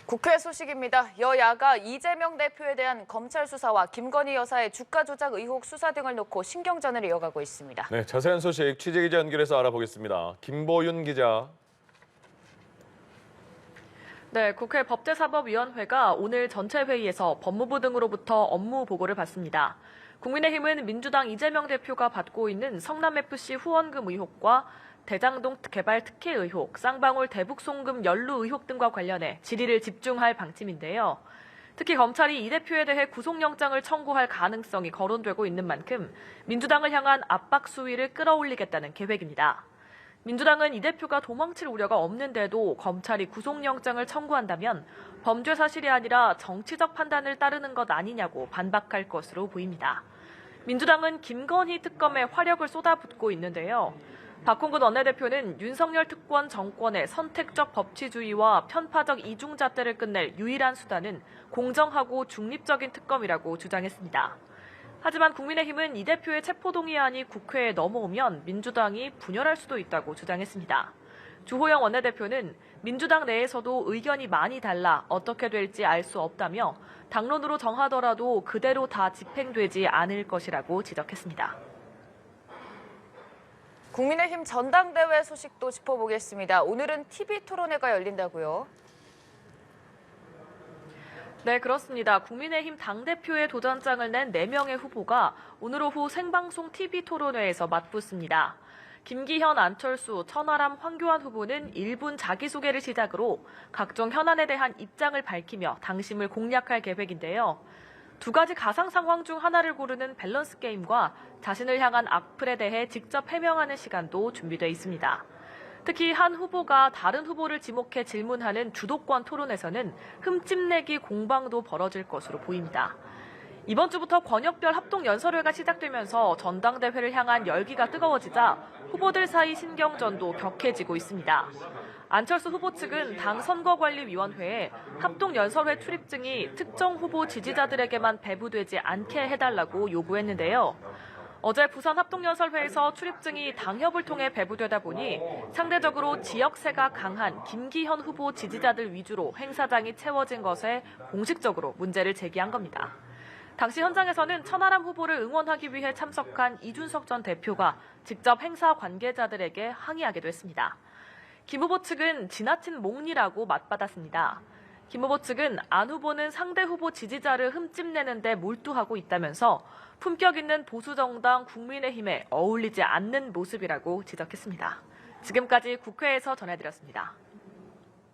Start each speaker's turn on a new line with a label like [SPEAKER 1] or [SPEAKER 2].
[SPEAKER 1] 국회 소식입니다. 여야가 이재명 대표에 대한 검찰 수사와 김건희 여사의 주가 조작 의혹 수사 등을 놓고 신경전을 이어가고 있습니다.
[SPEAKER 2] 네, 자세한 소식 취재기자 연결해서 알아보겠습니다. 김보윤 기자.
[SPEAKER 3] 네, 국회 법제사법위원회가 오늘 전체 회의에서 법무부 등으로부터 업무 보고를 받습니다. 국민의힘은 민주당 이재명 대표가 받고 있는 성남FC 후원금 의혹과 대장동 개발 특혜 의혹, 쌍방울 대북 송금 연루 의혹 등과 관련해 질의를 집중할 방침인데요. 특히 검찰이 이 대표에 대해 구속영장을 청구할 가능성이 거론되고 있는 만큼 민주당을 향한 압박 수위를 끌어올리겠다는 계획입니다. 민주당은 이 대표가 도망칠 우려가 없는데도 검찰이 구속영장을 청구한다면 범죄 사실이 아니라 정치적 판단을 따르는 것 아니냐고 반박할 것으로 보입니다. 민주당은 김건희 특검에 화력을 쏟아붓고 있는데요. 박홍근 원내대표는 윤석열 특권 정권의 선택적 법치주의와 편파적 이중잣대를 끝낼 유일한 수단은 공정하고 중립적인 특검이라고 주장했습니다. 하지만 국민의힘은 이 대표의 체포동의안이 국회에 넘어오면 민주당이 분열할 수도 있다고 주장했습니다. 주호영 원내대표는 민주당 내에서도 의견이 많이 달라 어떻게 될지 알 수 없다며 당론으로 정하더라도 그대로 다 집행되지 않을 것이라고 지적했습니다.
[SPEAKER 1] 국민의힘 전당대회 소식도 짚어보겠습니다. 오늘은 TV토론회가 열린다고요?
[SPEAKER 3] 네, 그렇습니다. 국민의힘 당대표의 도전장을 낸 4명의 후보가 오늘 오후 생방송 TV토론회에서 맞붙습니다. 김기현, 안철수, 천하람, 황교안 후보는 1분 자기소개를 시작으로 각종 현안에 대한 입장을 밝히며 당심을 공략할 계획인데요. 두 가지 가상 상황 중 하나를 고르는 밸런스 게임과 자신을 향한 악플에 대해 직접 해명하는 시간도 준비되어 있습니다. 특히 한 후보가 다른 후보를 지목해 질문하는 주도권 토론에서는 흠집내기 공방도 벌어질 것으로 보입니다. 이번 주부터 권역별 합동연설회가 시작되면서 전당대회를 향한 열기가 뜨거워지자 후보들 사이 신경전도 격해지고 있습니다. 안철수 후보 측은 당 선거관리위원회에 합동연설회 출입증이 특정 후보 지지자들에게만 배부되지 않게 해달라고 요구했는데요. 어제 부산 합동연설회에서 출입증이 당협을 통해 배부되다 보니 상대적으로 지역세가 강한 김기현 후보 지지자들 위주로 행사장이 채워진 것에 공식적으로 문제를 제기한 겁니다. 당시 현장에서는 천하람 후보를 응원하기 위해 참석한 이준석 전 대표가 직접 행사 관계자들에게 항의하기도 했습니다. 김 후보 측은 지나친 몽리라고 맞받았습니다. 김 후보 측은 안 후보는 상대 후보 지지자를 흠집내는 데 몰두하고 있다면서 품격 있는 보수정당 국민의힘에 어울리지 않는 모습이라고 지적했습니다. 지금까지 국회에서 전해드렸습니다.